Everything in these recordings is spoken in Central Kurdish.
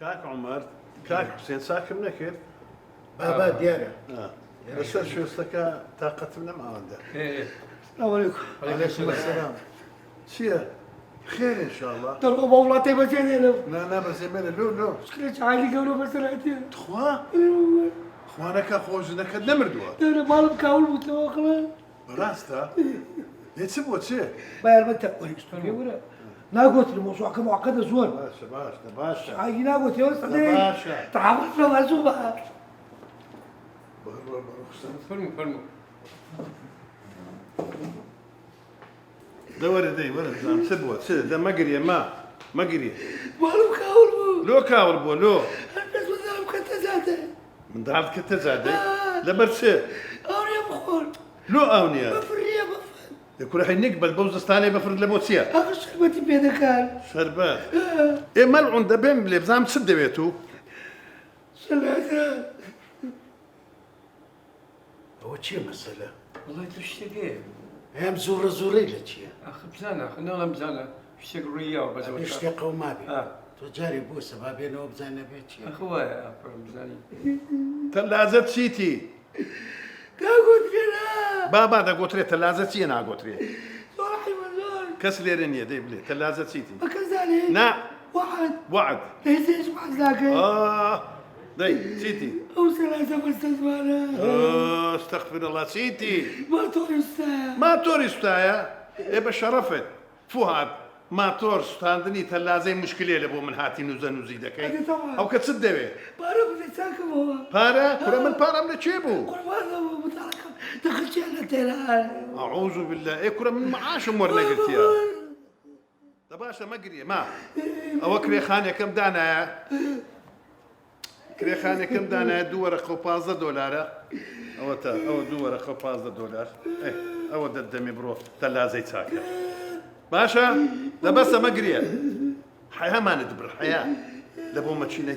كاك عمر كاك حسين ساكن كيف؟ بابا دياره بس شو استكا طاقة من ما عنده. السلام عليكم. عليكم السلام. شيا خير ان شاء الله. ترقب والله تبى تجينا. لا بس يمين لو. مشكلة عادي قبل بس رأيتي. تخوا. خوانك خوزنك نمردوا. أنا ما لهم كاول متواصلة. راستا. يتسبوا تشي. باير متى ويستوري ولا. ناقوت الموضوع كمعقد زور. باشا. هاي ناقوت يا أستاذ. باشا. تعرف لو هزوبة. فرموا دور دي ولد زام سبوا تشي ده ما قريه ما قريه. ما لهم كاول. لو كاول بو لو. بس مثلا كنت زاده. من دارت كنت زادي. لبرسي. أوريا بخور. لو اونيا. بفرية بفر. يكون راح نقبل بوزستاني بفرد لبوتسيا. أخي شربتي بيدك كان. شربات. إيه ملعون ده بين بلي بزام تسد بيتو. سلعتها. هو شي مسألة؟ والله تشتكي هم زوري لك يا اخ بزانه خلينا مزانه اشتاق رياض بس يشتاقوا ما بي اه تجاري بوسه ما بينه وبزانا بيت يا اخويا مزاني تلازت سيتي. كاقوت كنا. بابا دا قوتري تلازت سي انا قوتري. صراحي مزار. كسلي رنيا دي بلي تلازت سيتي. وكذلك. نا وعد. وعد. ليس يسمع ذاك. دي سيتي. أو ثلاثة مستثمرة. استغفر الله سيتي. ما تورستا. ما تورستايا إيه بشرفت فؤاد ما تورستاندني تلازي مشكلة لبو من هاتي نوزن وزيدك هذه طبعا. أو كتصدق به بارا بدي ساكم هو. بارا كل من بارا من تشيبو قربان هو متعلق. دخلت على تيران. أعوذ بالله إيه كل من معاش مرنا قلت يا تباشا ما قريه ما أو كري خانة كم دانا كري خانة كم دانا دورة $15 أو دورة $15 إيه أو دمي برو تلازي ساكر باشا لبسه ما قريه حياة ما ندبر حياة لبو ما تشيني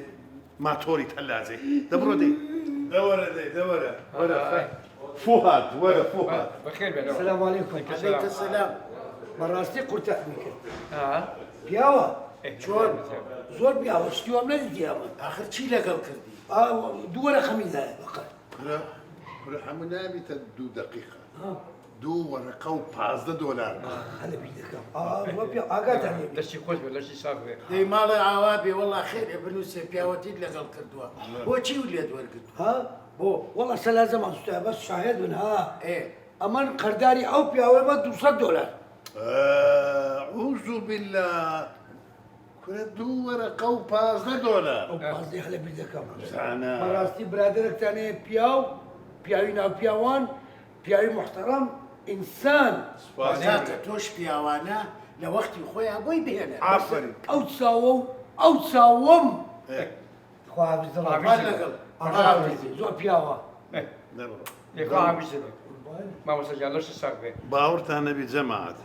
ما توري تلازي دبرو دي دورة فؤاد فؤاد بخير بينو السلام عليكم. عليك السلام براستي قلت أحميك. اه بياوا. شلون؟ زور بياوا. استوى من الديامة. آخر شي لقل كردي دورة خميسة فقط. كل حمنا بتدو دقيقة دو ورقة $15 هذا بيدك. ربي أقعد عليه. لا شي خوش ولا شي صافي دي مال عوابي والله خير ابن يوسف يا وديد لقل كردوا هو شي وليد ورقدوا ها بو والله سلازم أستوى بس شاهد منها. ايه أمان قرداري أو بياوا ما $200. أعوذ بالله كل دو ورقة $15 أو قصدي على بيدك. أنا براستي برادرك تاني بياوينا بياوان بياوي محترم إنسان. ذاك توش في اوانا لوقتي خويا ابوي بهنا عفري أو تساوم. خواه عبد الله. ما لقل عرفتي زو بياوا. يخو عبيسنا ما وصل لا شي صافي باورت أنا بجماعة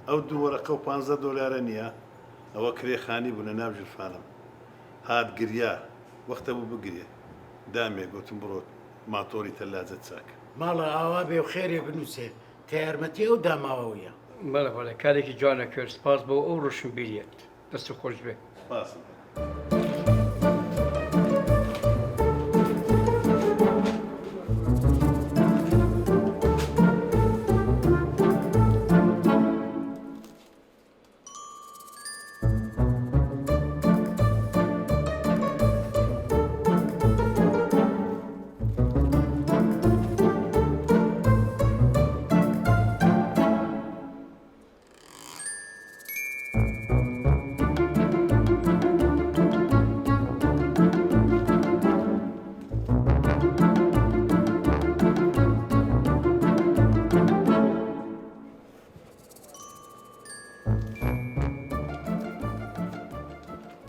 أو دو ورقة $15 نيا أو كري خاني بنا نابج الفالم هاد قريا وقت أبو بقريا دامي قلت مبروت ما طوري تلازة ساك مال عوابي وخير يا ابن يوسف تيرمتي ودماوية مالا ولا كاريكي جوانا كيرس باس بو اوروشن بيليت دستو خوش به فاصل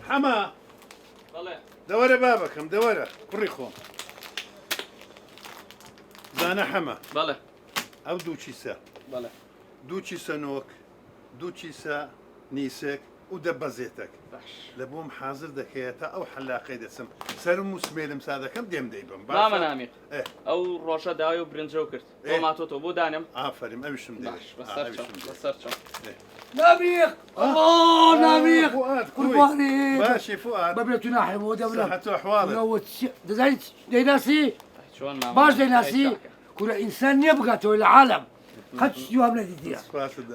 حما دورة بابك مدورة كريخون زانا حما بله أو دوشيسا بله دوشيسا نوك دوشيسا نيسك و دەبەزێتێک لە بۆم حاضر دەکەێتە ئەو حەلاقەی دەچم سەرم و سمێلم سادەکەم دێم دەیبم مامە نامی ئەو ڕۆژە داوای و برنجە و کرد تۆماتۆ بۆ دانم ئافریم ئەویشم بەسەر چۆن نابيخ نابيخ قرباني باشی فؤاد ببلتو ناحم ودبلة صحة وأحوالك دزايت ديناسي چۆن مامە باش ديناسي كل إنسان يبقى تو العالم خد جواب نديديها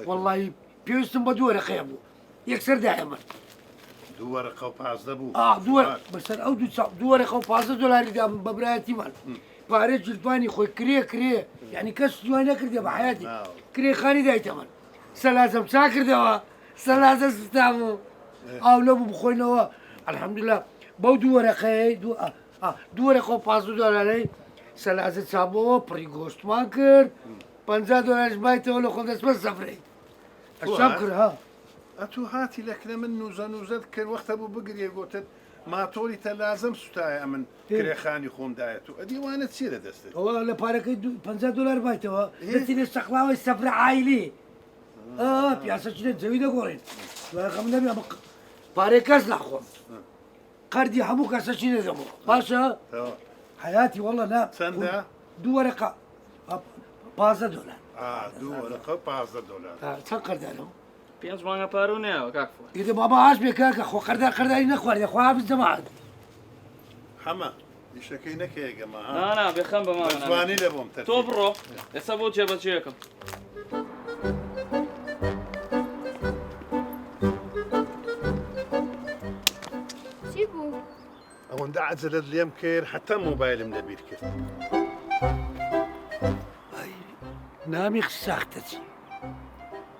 والله بيوستم بدور خيبو يكسر دائما دوو وەرەقە و پازدە بوو دور بس أو دور خو $5 دام ببراتي مال باريت جلباني خوي كريه يعني كاس جواني كردي بحياتي كريه خاني دايت مال سلازم شاكر دوا سلازم ستامو او لو بخوينا الحمد لله بو دور خي دور خو $5 سلازم سابو بريغوست ماكر $50 بايته ولا خدس بس سفري الشكر ها ئەتو هاتی لەکرە من نوزە کرد وەختە بوو بگرێ گوتت ماتۆری تە لازم سوتایە ئەمن کرێخانی خۆمدایەت و ئەدیوانە چی لە دەستێت هو لا باركي $50 بايته بس نستقلاوي السفر عائلي بياسة شنو زويدة قورين لا خمنا بيا باركاز ناخذ قردي حمو كاسة شنو زمو باشا حياتي والله لا چەندە؟ دو ورقة $5 دوو وەرەقە $5 چند قردانو 5 مانگە پارو نەیەوە کاکفۆ إذا بابا عاش بك هكا خو قرداني نخوار يا خواب الجماعة حەمە ئیشەکەی نەکەیەگەمە نانا بێخەم بە مامە جوانی لە بۆم تۆ بڕۆ ئێستا بۆ جێبەجێەکەم چی بوو؟ ئەوەندە عەجەلت لێم کرد حتا مۆبایلم لەبیر کرد نامي خساختتي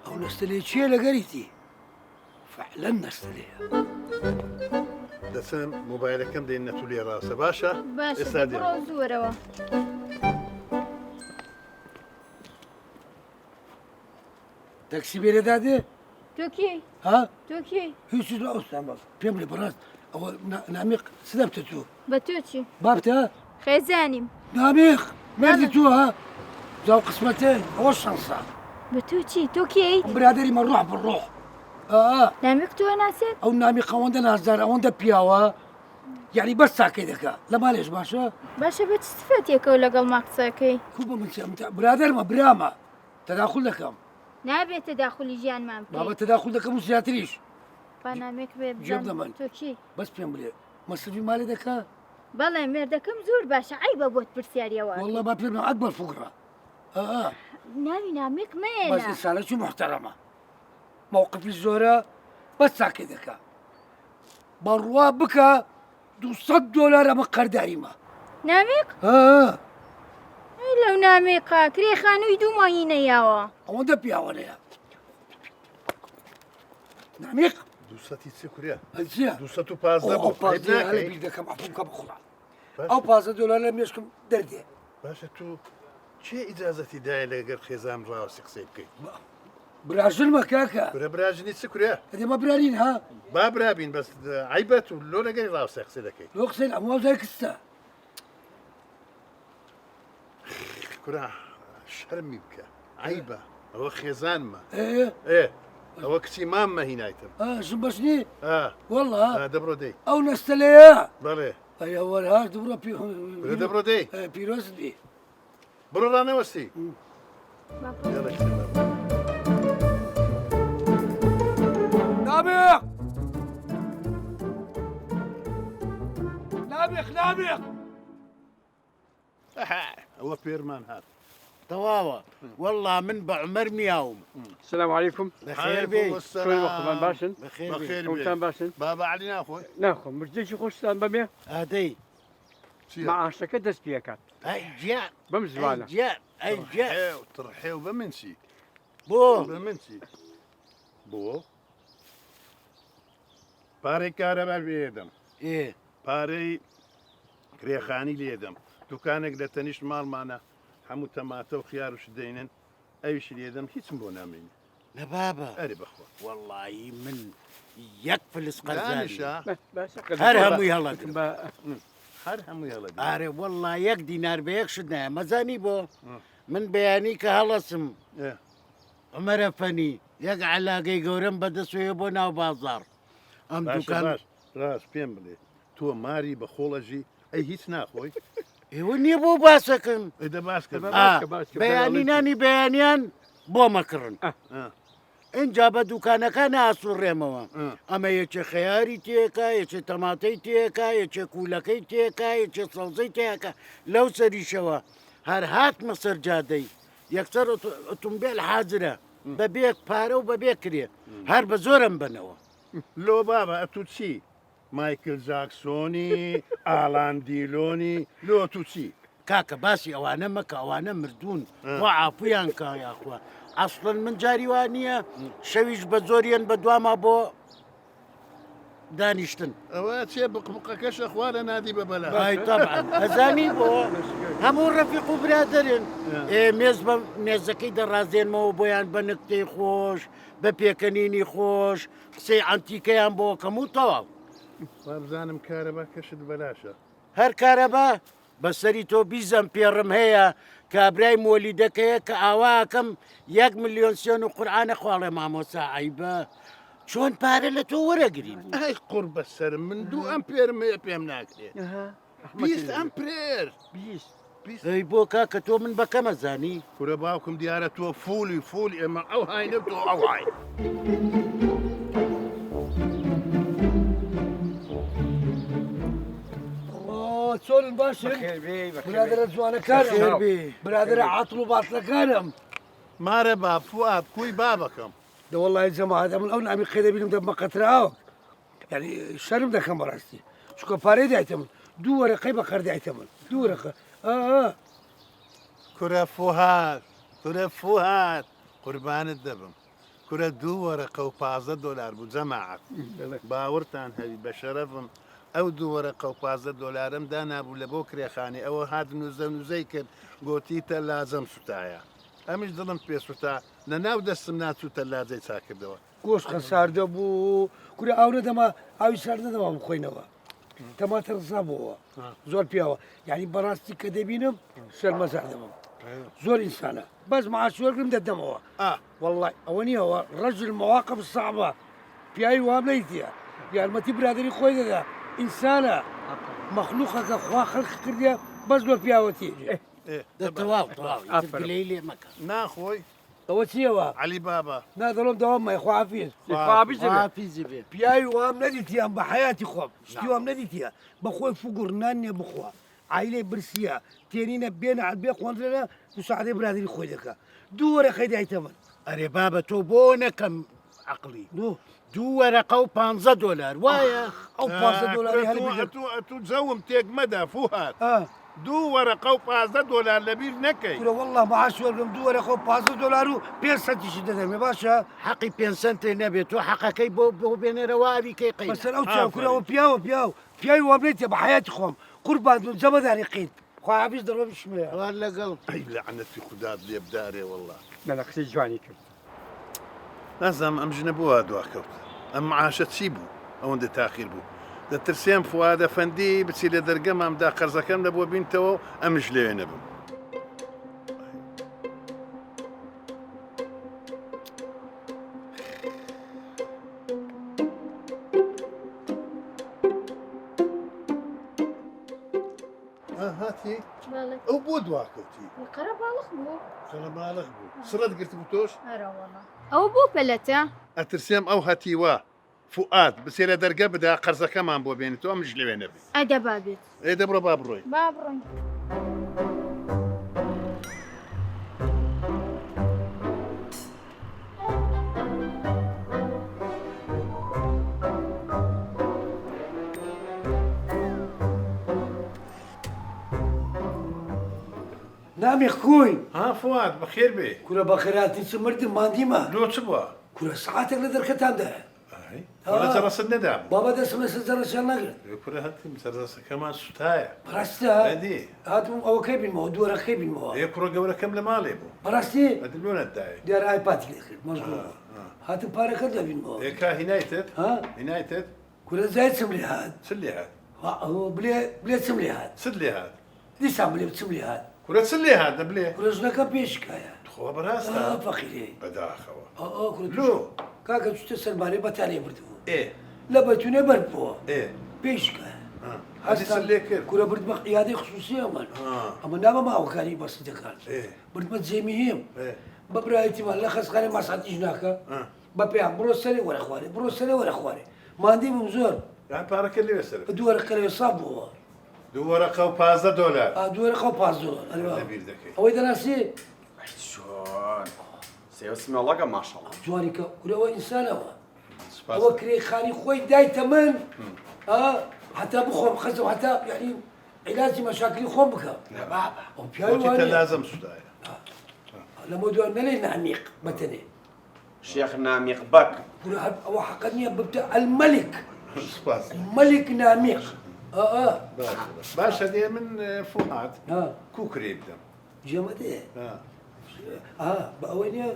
أو نستلي شيء لقريتي فعلا نستليها دەچم مۆبایلەکەم دێنەتو لێ ڕاستە باشە؟ باشە ئێستا دێم. بڕۆ زوورەوە تاكسي بيري دادي تۆ کێی؟ ها تۆ کێی؟ هیچ چیز ئەوستان پێم لێ بەڕاست ئەوە نامیق سدەبتە تو بە تۆ چی؟ بابتە خێزانیم نامیق مردی تو ها زاو قسمەتەی ئەوە شەنسا بە تۆ چی؟ تۆ کێی؟ برادری من ڕۆح بڕۆح نامێک تۆ ناسێت؟ ئەو نامیق ئەوەندە نازدار ئەوەندە پیاوە یعنی بەس ساکەی دەکا لە مالێش باشە باشە بە چ سفەتێکەوە لەگەڵ ماقسەکەی؟ کو بە من برادەرمە برامە تەداخل دەکەم نابێتە داخلی ژیانمان بابە تەداخل دەکەم و زیاتریش با نامێک بێ جێب دەمەن. تۆ کی؟ بەس پێم بڵێ مەسرفی مالی دەکا بەڵێ مێردەکەم زۆر باشە ئایبە بۆت پرسیاریەوە والله با پێم ئەکبەر فوقرا ناوی نامێک بەس مێنە ئینسانێکی محتەرەمە مووقفی زۆرە بەس ساکەی دەکا بەڕوا بکە $200 ئەمە قەرداریمە نامێک؟ لەو نامێقا کرێخانووی دوو مانگی نەیاوە ئەوەندە پیاوەنەیە نامیق دووسەتی چ کوریا ئەچیە 215 بۆ فایده ناکەی؟ بیر دەکەم ئەپونکە بخوڵا ئەو $5 لە مێشکم دەردێ باشە تو چێ ئیجازەتی دایە لەگەر خێزام ڕاوسی قسەی بکەیت براژنمە کاکە کورە براژنی چ کوریا ئەدێمە برارین ها با برابین بەس عیبەت و لۆ لەگەری ڕاوسی قسە دەکەیت لۆ قسەین ئەمە زای کستە کورا شەرمی بکە عیبە ئەوە خێزانمە ئێ ئەوە کچی ماممە هینایتم ژم بەشنی وەڵا دەبڕۆ دەی ئەو نەستەلەیە بەڵێ ئەیە وەرهاش دوڕە کورە دەبڕۆ دەی پیرۆست بی بڕۆ ڕانەوەستی نابێق نابێق نابێق ئەوە پێرمان هات تەواوە والله من بە عمەر میاوم السلام عليكم بەخێر بێ شلون وقتمان باشن بەخێر وقتان باشن بابا علی ناخۆی ناخۆ مردێکی خۆشتان بەمێ ئادەی مەعاشەکە دەست پێکات ئەی گیان بەم زوانە گیان ئەی گیان تڕحێ و بە من چی بۆ بە من چی بۆ پارەی کارەبار لێدەم ئێ پارەی کرێخانی لێدەم دوکانێک لە تەنیشت ماڵمانە هەموو تەماتە و خیارش دەینن ئەویش لێدەم هیچم بۆ نامێنی لە بابە ئەری بەخۆ واللهی من یەک فلس قەرزانی هەر هەر هەمووی هەڵەگرم هەر هەمووی هەڵە ئارێ والله یەک دینار بە یەک شت نایە مەزانی بۆ من بەیانی کە هەڵەسم عمەرە فەنی یەک علاگەی گەورەم بەدەستوێ بۆ ناو بازار ئەم دوکان ڕاست پێم بڵێ تۆ ماری بە خۆڵەژی ئەی هیچ ناخۆی ئێوە نییە بۆ باسەکەن ئەدە باس کرد بەیانینانی بەیانیان بۆ مەکڕن اینجا بە دوکانەکان ئاسوڕێمەوە ئەمە یەکێ خەیاری تێکە یەکێ تەماتەی تێکە یەکێ کوولەکەی تێکە یەکێ سەوزەی تێکە لەو سەریشەوە هەر هاتمە سەر جادەی یەکسەر ئۆتۆمبیل حاجرە بەبێ پارە و بەبێ کرێ هەر بە زۆرم بنەوە لۆ بابە ئەتو چی مایکل جاکسۆنی ئالان دیلۆنی لۆ تو چی کاکە باسی ئەوانە مەکە ئەوانە مردوون وا ئاپویان کا یاخوا ئەسڵن من جاری وان نییە شەویش بە زۆریان بە دوامە بۆ دانیشتن ئەوە چێ بقبقەکەشە خوارە نادی بە بەلا طبعا ئەزانی بۆ هەموو ڕەفیق و برادرن مێز بە مێزەکەی دەڕازێنمەوە بۆیان بە نکتەی خۆش بە پێکەنینی خۆش قسەی ئەنتیکەیان بۆ کەم و تەواو بزانم کارەبا کەشت بەلاشە هەر کارەبا بەسەری تۆ بیزەم پێڕم هەیە کابرای مۆلی دەکەیە کە ئاواکەم 1 ملیۆن سێن و قورآانە خواڵێ مامۆسا عیبە چۆن پارە لە تۆ وەرەگرین ئەی قڕ بەسرم من دوو ئەم پێرمەیە پێم ناکرێت بیست ئەم پرێر ئەی بۆ کاکە تۆ من بەکەمە زانی کورە باوکم دیارە تۆ فولی ئێمە ئەو هاینە تۆ ئەو های چۆن باشن برادرە جوانەکان برادرە عاتڵ و باسەکانم مارە با فوات کوی بابەکەم دەوەڵی جەماعەت من ئەو نامی قەدە بینم دەمە قەتراوە یعنی شەرم دەکەم بەڕاستی چکە پارەی دایتە من دوو وەرەقەی بەخەردایتە من دوو وەرەقە کورە فوهات قوربانت دەبم کورە دوو وەرەقە و $15 بوو جەماعەت باوەڕتان هەوی بە شەرەفم ئەو دوو وەرەقە و $15 دانابوو لە بۆ کرێخانی ئەوە هات نوزەی کرد گۆتیتە لازەم سوتایە ئەمیش دڵم پێ سوتا لە ناو دەستم ناچووتە لاجەی چاکردەوە گۆشتە ساردە بوو کورە ئاورە دەما ئاوی ساردە دەما بخۆینەوە تەماتە ڕزا بووەوە زۆر پیاوە یعنی بەڕاستی کە دەبینم شەرمەزار دەمەم زۆر ئینسانە بەس معاشوەرگرم دەدەمەوە والله ئەوە نییەوە ڕەجل مواقف صعبە پیاوی وام نەیتە یارمەتی برادری خۆی دەدا ئینسانە مەخلوقەکە خوا خەڵقی کردیە بەس زۆر پیاوەتی دەتەواو لێ لێ مەکە ناخۆی ئەوە چیەوە علی بابە نادەڵم دەوام خواحافیز حافیزی بێ پیاوی وام نەدیتیان بە حیاتی خۆم شتی وام نەدیتە بەخۆی فوگوڕنان نیە بخوا عیلەی برسیە تێنینە بێنە بێ خۆندرێنە دوساعدەی برادری خۆی دەکە دوو وەرەقەی دایتە من ئەرێ بابە تۆ بۆ نەکەم عقلی دوو وەرەقە و $15 وایە ئەو $15 تو جەوم تێک مەدا فوهات دوو وەرەقە و $15 لەبیر نەکەی کورە والله معاشوەرگم دوو وەرەقە و $15 و 500 دەدەمێ باشە حەقی 500 نەبێت تۆ حەقەکەی بۆ بێنێرەواری کەی قەی بەسەر ئەو چاکورەوە پیاوی وام نێتە بە حیاتی خۆم قوربان جەمەدانی قیت خواحافیز دەڕۆ بشمێ وار لەگەڵ ئەی لەعنەتی خودات لێ بدارێ والله لە قسەی جوانی کرد نازانم ئەم ژنە بۆ دواکەوت ئەم معاشە چی بوو ئەوەندە تاخیر بوو دەترسێم فوادە فەندی بچی لە دەرگەمامدا قەرزەکەم لە بۆ بینتەوە ئەمش لێوێ نەبم هاتی ئەو بۆ دواکەوتی قەرە باڵق بوو خەڵەماڵق بوو سڕەت گرت بوو تۆش ئەوە بۆ پەلەتە ئەترسێم ئەو هەتیوە فوئاد بچێ لە دەرگە بدا قەرزەکەمان بۆ بێنێتەوە ئەمش لەوێ نەبێت ئەدە بابێت ئێدە بڕۆ با بڕۆی با بڕۆین نامی خوی ها فواد بەخێر بێ کورە بە خێراتی چ مردم مادیمە لۆ چ بووە کورە سعاتێک لە دەرکەتاندا ڕەسەد نەدام بابا دەسم لە سەرجەڕەشیان نەگرت کورە هەتیم سەردەسەکەمان سوتایە بەڕاستە ئەدی هاتم ئەوەکەی بینمەوە دووەرەکەی بینمەوە ئێ کوڕە گەورەکەم لە ماڵێ بوو بەڕاستی ئەدلۆنەتدایە دیارە ئایپاتی لێ کرد مەزگوڵ هاتم پارەکە دەبینمەوە ئێکا هینایتت ها هینایتت کورە زای چم لێ هات چ لێ هات بلێ چم لێ هات چت لێ هات دیسان بلێ چم لێ هات کورە چ لێ هات دەبلێ کورە ژنەکە پێشکایە خۆ بەڕاستە فەقیرێ بەداخەوە لۆ کاکە چتە سەرمانەی بەتانێ بردبوو ئێ لە بەتونێ بەربووە ئێ پێشکە هەستە لێ کرد کورە برد بە قیادەی خصوصی ئەمان ئەمە نامە ماوەکاری بەسی دەکات بردمە جێمی هێم بە برایەتیمان لە خەسخانەی ماساتیش ناکە بە پێیان بڕۆ سەرێ وەرە خوارێ بڕۆ سەرێ وەرە خوارێ ماندی بم زۆر پارەکە لێ سەر دووەرە کەلێ ساب بووە دووەرەقە و $15 دووەرە $5 بیر دەکەی ئەوەی دەناسی چۆن سێوەسمێڵەکە ماشەڵە جوانی کە کورەوە ئینسانەوە ئەوە کرێخانی خۆی دایتە من حتا بخۆم خەزم حتا یعنی علاجی مەشاکلی خۆم بکە ئەو پیاوی بۆچی لازم سودایە لەمە دووار نەلێ نامیق بەتەنێ شێخ نامیق بەک ئەوە حەقە نییە ببتە ئەلمەلیک سپاس مەلیک نامیق باشە دێ من فوهات کوکرێ بدەم جێمە دێ بە ئەوەی نییە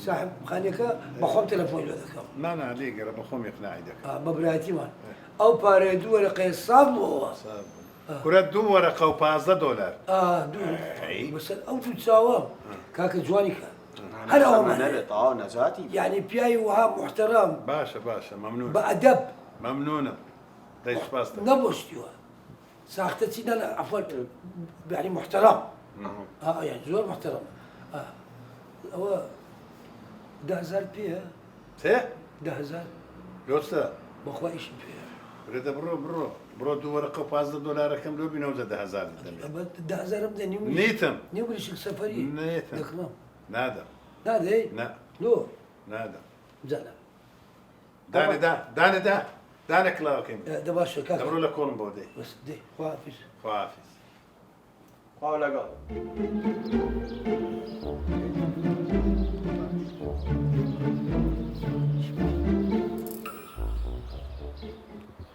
صاحب خانەکە بەخۆم تەلەفۆن لێ دەکەم نانا لێگەرە بەخۆم یقناعی دەکەم بە برایەتیمان ئەو پارەیە دووەرە قەیساب بووەوە کورە دووەرەقە و $15 بەسەر ئەو دوو چاوەم کاکە جوانی کە هەر ئەومان نەبێت ئاوا نەجاتی یعنی پیاوی وها محتەرام باشە مەمنون بە ئەدەب مەمنونم دەی سپاس نەبۆشتیوە ساختە چی نە عفوان یعنی محتەرام یعنی زۆر محتەرام ئەوە 10,000 پێە تێ 10,000 لۆستە بەخوا ئیشم پێ برێدە بڕۆ دووەرەقە و $15 لۆ بینەوە 10,000 دەمێت 10,000 دە نیتم نیو بریشک سەفەری نیتم دەکڕم نادەم نادەی لۆ نادەم جانە دانە کلااوەکەیم دەباشە کاک دەبڕۆ لە کۆڵم بۆ دەی بەس دێ خواحافیز خواحافیز خوا لەگەڵ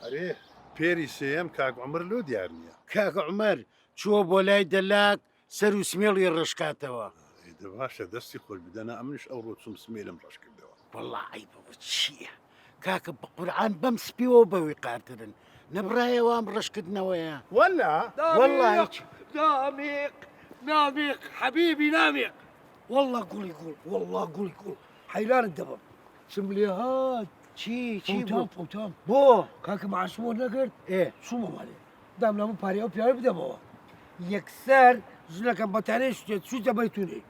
ئەرێ پێری سێم کاک عمر لۆ دیار نییە کاکە عومەر چووە بۆ لای دەلاک سەر و سمێڵی ڕشکاتەوە باشە دەستی خۆش بدەنە ئەمنش ئەو ڕۆ چوم سمێلم ڕەش کردەوە وەڵی بەوە چییە کاکە بە قورعان بەم سپیەوە بەوەی قارترن نەبڕایەوە ئەم ڕشکردنەوەیە وەلا والله ناميق ناميق حبيبي ناميق والله قولي قول والله قولي قول حيلان الدبر سمليهات چی بۆ فوتام بۆ کاکە معسومۆ نەکرد سومە ماڵێ دام لەمە پارێ ئەو پیاوی بدەمەوە یەکسەر ژنەکەم بەتانەی شتێت چوتە بەیتونی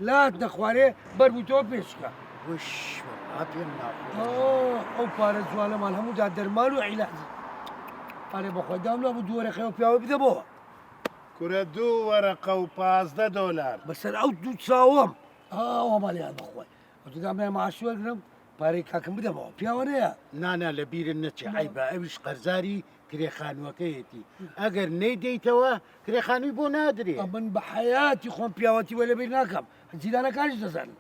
لات نەخوارێ بەربووتەوە پێشکە وش پێم ئەو پارە جوانەمان هەموودا دەرمان و عیلاجی پارێ بەخۆی دام لە دووەرەخەوە پیاوە بدەمەوە کورە دووەرەقە و $15 بەسەر ئەو دوو چاوەم ئەوە ماڵیان بەخۆی ئەوتدام لای معاش وەرگرم پارەی کاکەم بدەمەوە پیاوەنەیە نانا لە بیرن نەچێ عیبە ئەویش قەرزاری کرێخانوەکەیەتی ئەگەر نەیدەیتەوە کرێخانووی بۆ نادرێ من بە حیاتی خۆم پیاوەتی وە لەبیر ناکەم جیرانەکانیش دەزانن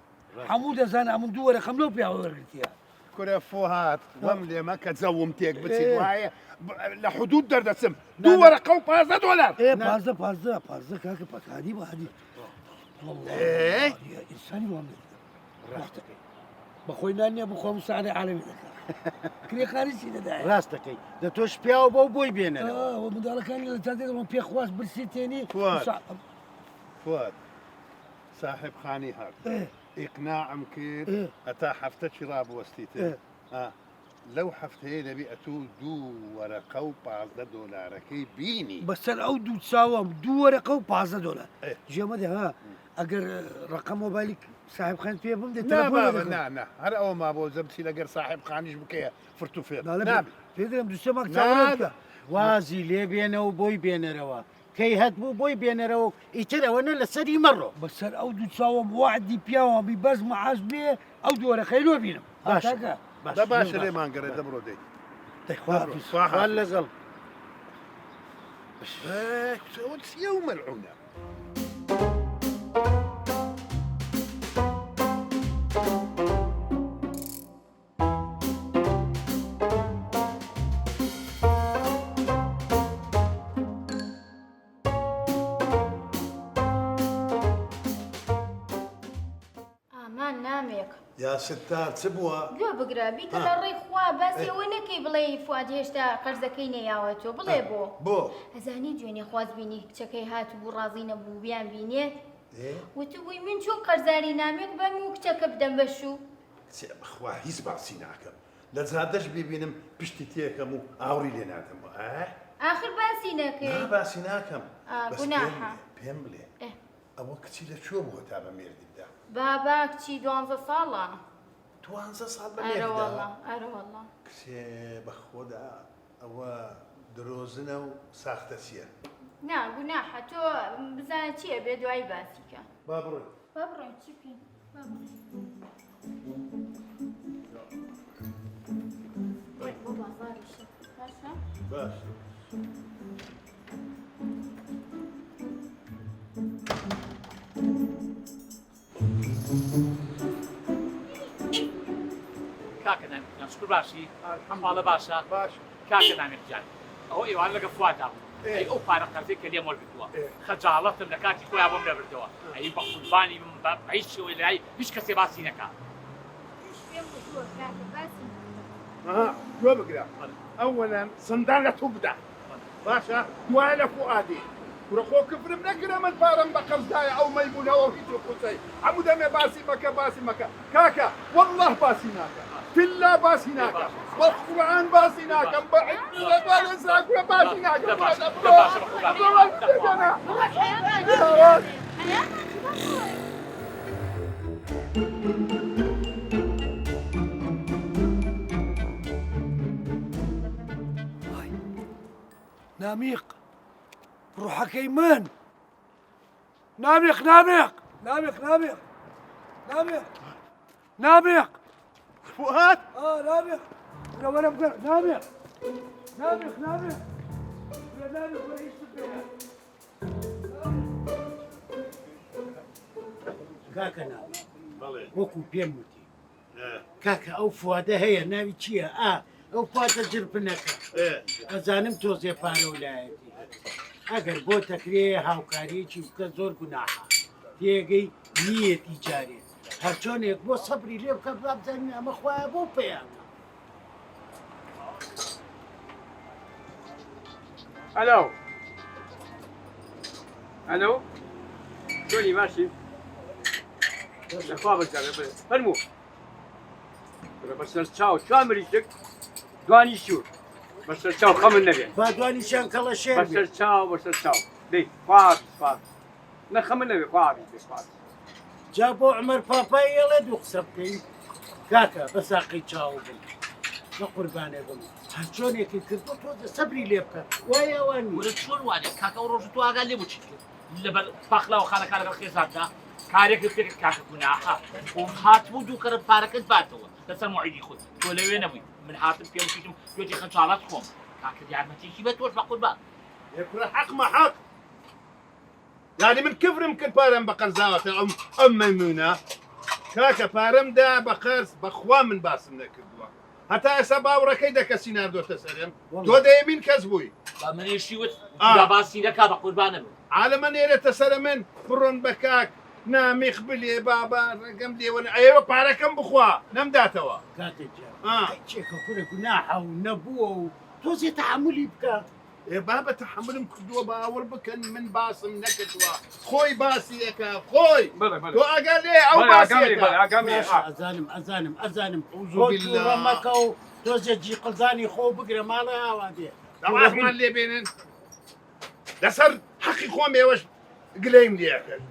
هەموو دەزانە ئەمن دووەرەخەم لەو پیاوە وەرگرتیە کورە فۆهات وەم لێمە کە جەوم تێک بچیت وایە لە حدود دەردەچم دووەرەقە و $15 پازدە کاکە پەکادی بەهادی ئینسانی وام بەخۆی نانیە بخۆم ساعدە عالەمی دەکات کرێخانی چی دەدایە ڕاست دەکەی دە تۆش پیاوە بۆ بۆی بێنەوە منداڵەکانی لە تا دێتەوە پێخواست برسی تێنی فواد صاحب خانی هات ئیقناعم کرد هەتا هەفتەی ڕابوەستیتە لەو هەفتەیە دەبی ئەتوو دووەرەقە و $15 بینی بەسەر ئەو دوو چاوەم دووەرەقە و $15 ژێمە دێ ها ئەگەر ڕقە مۆبایلی صاحب خان پێ بم دێت نه هەر ئەوە ما بۆ زەمچی لەگەر صاحب خانیش بکەیە فرت و فێر پێدرم دوسێ ماک چاوەکە وازی لێ بێنەوە بۆی بێنەرەوە کەی هەت بوو بۆی بێنەرەوە ئیتر ئەوەنە لەسەری مەڕۆ بەسەر ئەو دوو چاوەم وعدی پیاوەمی بەس مەعاش بێ ئەو دووەرەخەی لۆ بینم باشە لێمانگەڕێ دەبڕۆ دەی خوا لەگەڵ چیە و مەلعونە یا ستار چ بووە؟ گوێ بگرە بیکە لە ڕێی خوا باسیەوە نەکەی بڵێ فواد هێشتا قەرزەکەی نەیاوەتەوە بڵێ بۆ بۆ ئەزانی دوێنێ خواز بینی کچەکەی هات بوو ڕازی نەبوو بیان بینێت وتبووی من چۆن قەرزاری نامێک بەم و کچەکە بدەم بەشوو کچێ بەخوا هیچ باسی ناکەم لە جادەش ببینم پشتی تێکەم و ئاوری لێ ناتەمەوە آخر باسی نەکەی باسی ناکەم بەس گوناحە پێم بڵێ ئەوە کچی لە چۆ بووە تا بە مێردی بدا بابا کچی 12 ساڵە 12 ساڵ بە ئەرەوەڵە ئەرەوەڵە کچێ بەخۆدا ئەوە درۆزنە و ساختە چییە نا گوناحە تۆ بزانە چییە بێ دوای باسیکە با بڕۆین با بڕۆین چی بکەین با بڕۆین بۆ بازاریشە باشە باش کاکە نامیان سکول باشی هەماڵە باشە باش کاکە نامێکجان ئەوە ئێوان لەگە فوادا بوو ئەی ئەو پارە قەرزەی کە لێم وەرگتووە خەجاڵەتم لە کاتی خۆیان بۆم لەبردەوە ئەی بە قوربانی بە هیچ شێوەی لای هیچ کەسێ باسی نەکات گوێ بگرە ئەوەلەن سندان لە تو بدە باشە دوایە لە فوئادی کوڕەخۆ کفرم نەکرە من پارەم بە قەرزدایە ئەو مەیبوونەوە هیچ قوسەی هەموو دەمێ باسی مەکە کاکە وەڵڵاه باسی ناکە فلا باسی ناکە بە قورئان باسی ناکەم بە عیدەبان ئێساکوێ باسی ناکەم ناميق روحكي من ناميق فؤاد ناميق وانا بقر ناميق يا ناميق ورئيس الدولة کاکە ناوی وەکو پێم وتی کاکە ئەو فوادە هەیە ناوی چییە ئەو فوادە جرپنەکە ئەزانم تۆزێ پارە ویلایەتی ئەگەر بۆ تەکرێ هاوکاریەکی بکە زۆر گوناحە تێگەی نیەتی جارێت هەرچۆنێک بۆ سەبری لێ بکە بابزانین ئەمە خوایە بۆ پێیانە ئەلۆ چۆنی باشی لەخوا بەجارە فەرموو بەسەر چاو چوار مریشک دوانی شور بەسەر چاو خەمن نەبێت با دوانیشیان کەڵە شێر بەسەر چاو دەی خوارد نە خەمن نەبێت خوارد جا بۆ عمەر پاپای ئێڵێ دوو قسە بکەین کاکە بە ساقی چاو بن بە قوربانێ بم هەرچۆنێکی کردو تۆ سەبری لێ بکە وایە وانی وەرە چۆن وانێ کاکە ئەو ڕۆژ تو ئاگا لێ بوو چیت کرد لەبەر پاخلاوە خانەکان لەگەڵ خێزاندا کارێکت پێکرد کاکە گوناحە ئەوم هاتبوو دوو کەرە پارەکەت باتەوە لەسەر موعیدی خۆت تۆ لەوێ نەبووی من هاتم پێم وتیتم گوێتی خەجاڵەت خۆم کاکە یارمەتێکی بە تۆش بە قوربان يكون حق ما حق يعني من كفر يمكن بارم بقرزاوة أم ميمونة كاكا بارم دا بقرز بخوا من باسم نكردوا حتى أسابا وركيدا كسينار دو تسلم تو دا يمين كذبوي منێشی وت دا باسی نەکا بە قوربانم على من يرى تسلمن فرن بكاك ناميخ بلي بابا رقم دي وانا ايوه باركم بخوا نم داتوا کاکە جا چێکە کوڕە گوناحە و نەبووە و تۆزێ تەحملی بکە يا بابا تحملهم كدوا باور بكن من باسم نكدوا خوي باسيك خوي تو اقل لي او باسيك ئەزانم ڕەمەکە و تۆزێ جی قەزانی خۆ بگرە ماڵە هاوادێ طبعا اللي بينن لسر حقي خوم يا وش قليم لي اكل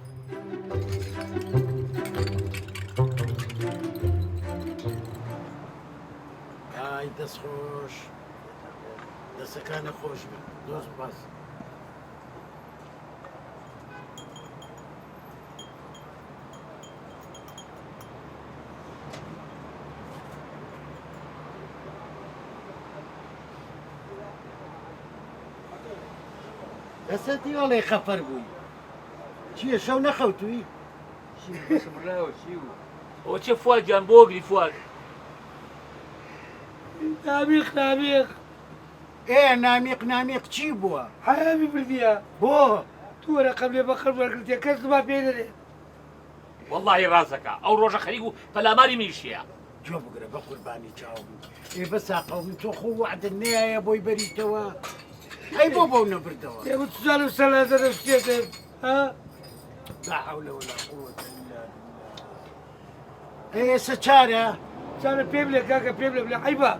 ئای دەست خۆش دەستەکانە خۆش بن دۆست باس دەسەتی وەڵێ خەفەر بووی چییە شەو نەخەوتووی ئەوە چێ فواد گیان بۆ گری فواد ناميق نامیق چی بووە حيامي برديا بۆ تو رقم لي بخر بركتي كسر ما بيننا والله ڕازەکە ئەو ڕۆژە خەریک و پەلاماری میشیە جۆ بگرە بە قوربانی چاو بن ئێ بە ساقە من تۆ خۆ وعدە نایە بۆی بەریتەوە ئەی بۆ بەو نەبردەوە يا بتزال سلازة نفسيتك ها لا حول ولا قوة إلا بالله. إيه سچارة سارة بيبلي كاكا بيبلي بلا عيبة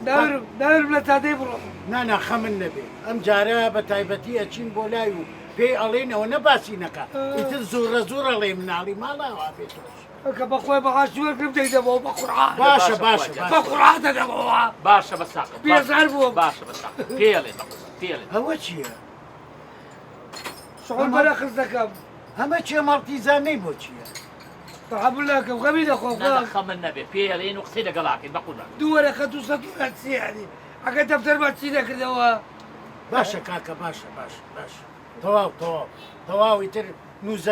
داور بلا تادي برو نانا خمن نبي أم جارة بتايبتي أشين بولايو في علينا ونباسي نكا يتزور زور علي من علي ما لا وابيتوش كا بخوي بغاش شو كيف تقدموا بقرعة باشا بقرعة تقدموا باشا بساقم بيسعرفوا باشا بساقم بيلي بيلي هو شيء شغل بلا خزكم هما شيء مالتيزاني بوشي طحب لكم غبي اخو ندخل النبي بيلين وقصيدة قلاكن بقول لك دور خدوا سطوات يعني حكا دفتر ما تسينا كذا باشا كاكا باشا تواو يتر نوز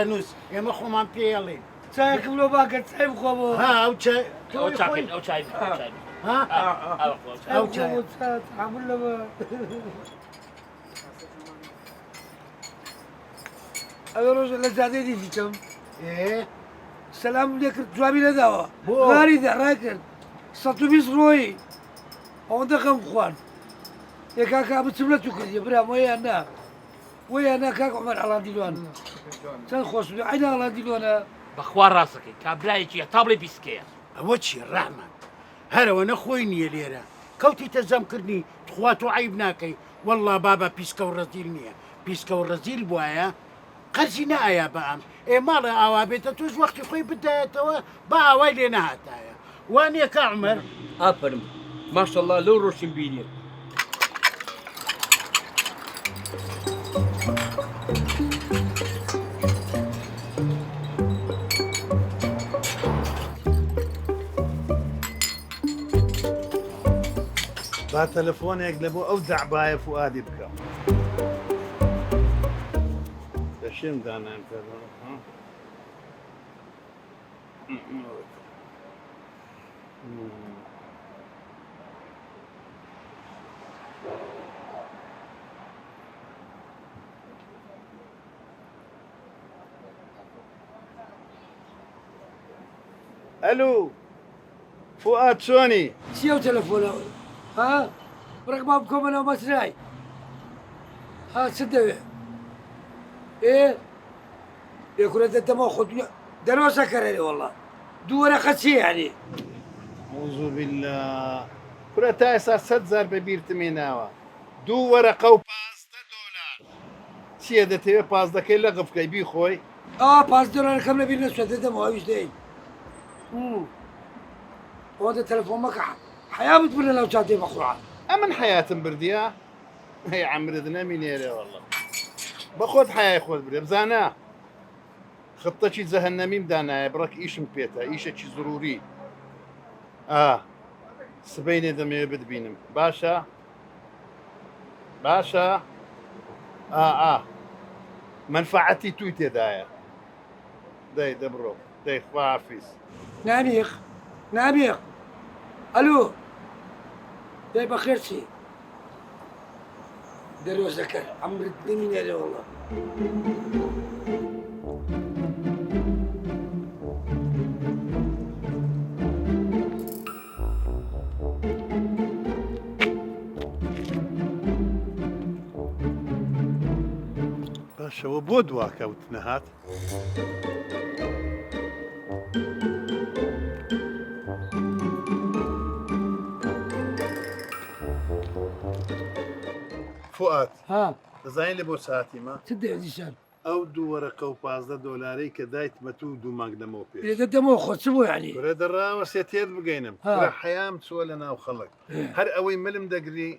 يا مخو مان بيالين سايكم لو باكت سايب خوبو ها او شاي او شاكن او شاي ها او شاي عمل له هذا رجل لزادي دي فيكم ايه سلام عليكم جوابي لدوا بو. غاري ذا راكن سطو بيس روي هو دخم خوان يا كاكا بتسملتو كذي برام ويا انا كاكا عمر على ديلوان سن خوش عينا على ديلوان بخوار راسك كابلايكي طابلي بيسكير هو شيء الرحمة هلا وانا خويني ليرة كوتي تزمكرني تخواتو عيب ناكي والله بابا بيسكا ورزيل نية بيسكا ورزيل بوايا قرزينا يا بام إيه مالا أوابيتا توز وقت خوي بداية توا با ويلي نهاتايا واني كعمر افرم ما شاء الله لو روشن بيليت با تەلەفۆنێک لەبۆ ئەو دەعبایە فوادی بکەم دەشێم دانان کردن الو فؤاد شوني سيو تلفونه ها رقمكم انا مسراي ها صدق ايه يكون انت ما خذ دروسه كرري والله دورة خسي يعني أعوذ بالله كرة تايسا 6,000 ببيرتمي ناوە دوو وەرەقە و $15 چییە دەتەوێت پازدەکەی لە غفکەی بیخۆی $5 كم نبي نسوى تدم هاويش دين هذا التلفون مك حياة بتقول لو شاتي بخوعة ئەمن حياتم بردیە هەی عمرت نەمینێرێ وەڵڵە بەخۆت حیای خۆت برێ بزانە خطەکی جەهەنەمیم دانایە بڕەک ئیشم پێێتە ئیشێکی زروری سبەینێ دەمەوێ بتبینم باشە باشە منفعەتی توی تێدایە دەی دەبڕۆ دەی خواحافیز ناميخ ناميخ الو داي بخير شي دروس ذكر عمرت من يا والله باشەوە بۆ دواکەوتنە هات فؤاد ها دەزانین لە بۆ ساتیمە تصدق ديشان ئەو دوو وەرەقە و $15 کە دایتمە تو دوو مانگ لەمەوە پێ اذا دمو خذ سبو يعني گورە دەڕاوە سێتێت بگەینم گورە حەیام چووە لە ناو خەڵک هەر ئەوەی ملم دەگری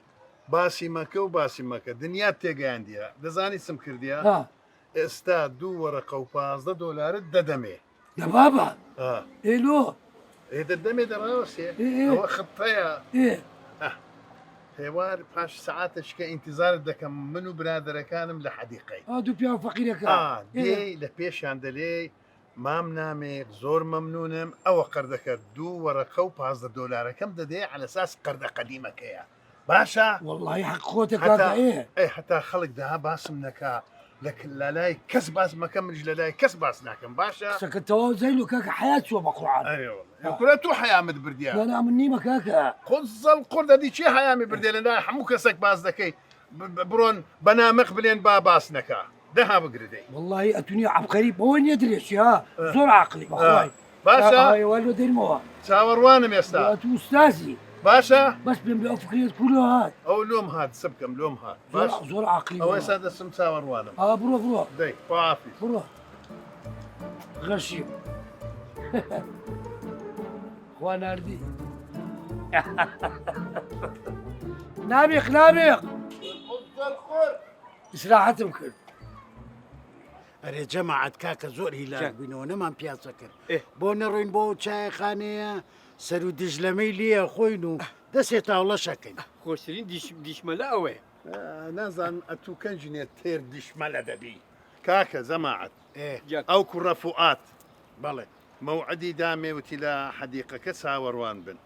باسی مەکە و باسی مەکە دنیات تێگەیاندیە دەزانی سم کردیە ها ئێستا دوو وەرەقە و $15 دەدەمێ يا بابا الو ئێ دەدەمێ دەڕاوە سێ إيه. ئەوە خطەیە ايه هێوار پاش سعاتشکە ئینتیزارت دەکەم من و برادەرەکانم لە حەدیقەی هادو بيا فقيرك دێ لە پێشیان دەلێ مام نامێک زۆر مەمنونم ئەوە قەردەکە دوو وەرەقە و $15 دەدێ على ئەساس قەردە قەدیمەکەیە باشە والله حق خوتك هذا ايه حتا خەڵک داها باسم نەکا لە لای کەس باس مەکەم منیش لە لای کەس باس ناکەم باشە سكت زينو كاكا حياة شو بقوعان کورە تو حیامت بردیە انا مني مكاكا خۆزەڵ قڕ دەدی چی حیامی بردێ لە لای هەموو کەسێک باس دەکەی بڕۆن بەنامق بلێن با باس نەکە دەها بگردەی والله ئەتونی عبقەری بەوە نیە درێژی ها زۆر عقلی بەخوای باشە وەلو دەیمەوە چاوەڕوانم ئێستا تو ئوستازی باشە بەس پێم لێ ئەو فکرێت کورە هات ئەو لۆم هات سبکەم لۆم هات باش زۆر عقلی ئەوە ئێستا دەستم چاوەڕوانم بڕۆ دەی خواحافیز بڕۆ غەشی خوا ناردی نابێق ئیسراحەتم کرد ئەرێ جەماعەت کاکە زۆر هیلاک بووینەوە نەمان پیاسە کرد بۆ نەڕۆین بۆ چایخانەیە سەر و دژلەمەی لێە خۆین و دەسێت تاوڵە شەکەین خۆشترین دیشمەلە ئەوەیە نازان ئەتوو کەنجینێت تێر دیشمە لە دەبی کاکە زەماعەت جاک. ئەو کوڕە فوعات بەڵێ مەوعدی دامێوتی لە حەدیقەکە چاوەڕوان بن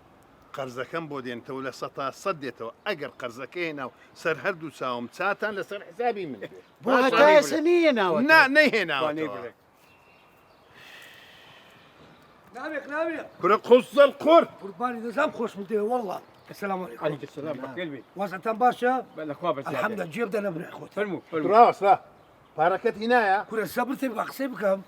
قەرزەکەم بۆ دێنتەوە لە 100 دێتەوە ئەگەر قەرزەکەی هێنا و سەر هەردوو چاوم چاتان لەسەر حسابی من بۆ هەتایسە نیە ناوە نەهێناوە نابێق کورە قوزەڵ قورت قوربانی دەزام خۆشم دێ وەڵڵا السلام عليكم علیکم سلام بەخێر وەزەتان باشە بەلەخوا بەس الحەمدە جێب دەنەبرێ خۆت فەرموو ڕاستە پارەکەت هینایە کورە سەبر تێ بە قسەی بکەم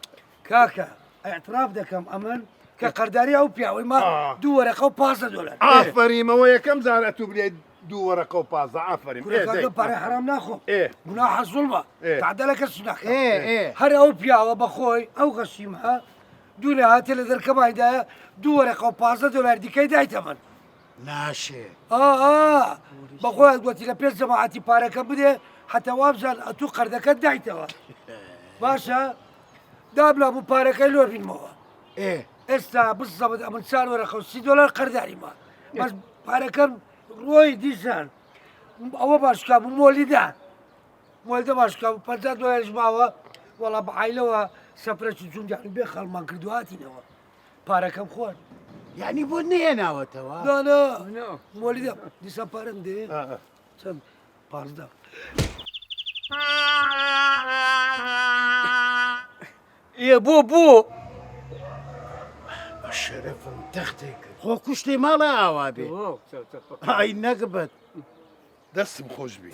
کاکە ئەعتراف دەکەم ئەمن کە قەرداری ئەو پیاوەی ما دوو وەرەقە و 5 دلار ئافەریمەوە یەکەم زارە تو بلێ دوو وەرەقە و 15 ئافەریم کورەکە پارەی حرام ناخۆم گوناحە زوڵمە تعدە لە کەس ناکەم هەر ئەو پیاوە بەخۆی ئەو غەشیمە دوو لە هاتێ لە دەرکەمایدایە دوو وەرەقە و 15 دلار دیکەی دایتە من ناشێ بەخۆی گوتی لە پێش جەماعەتی پارەکە بدێ حتى وابزان ئەتوو قەردەکەت دایتەوە باشە دابلا بوو پارەکەی لۆر بینمەوە ئێستا بزەبت ئەمن 4 وەرەقە و 30 دلار قەرداریمە بەس پارەکەم ڕۆی دیسان ئەوە باشکا بوو مۆلیدا مۆلیدە باشکا بوو 50 دلارش ماوە وەڵا بەعایلەوە سەفرەی چونجان بێ خەڵمان کردوهاتینەوە پارەکەم خۆن یعنی بۆ نێناوەتەوە مۆلیدا دیسان پارەم دێ چەند 15 بۆ شەرەفم تەختێ کرد خۆ کوشتێ ماڵە ئاوا بێ ئای نەگبەت دەستم خۆش بی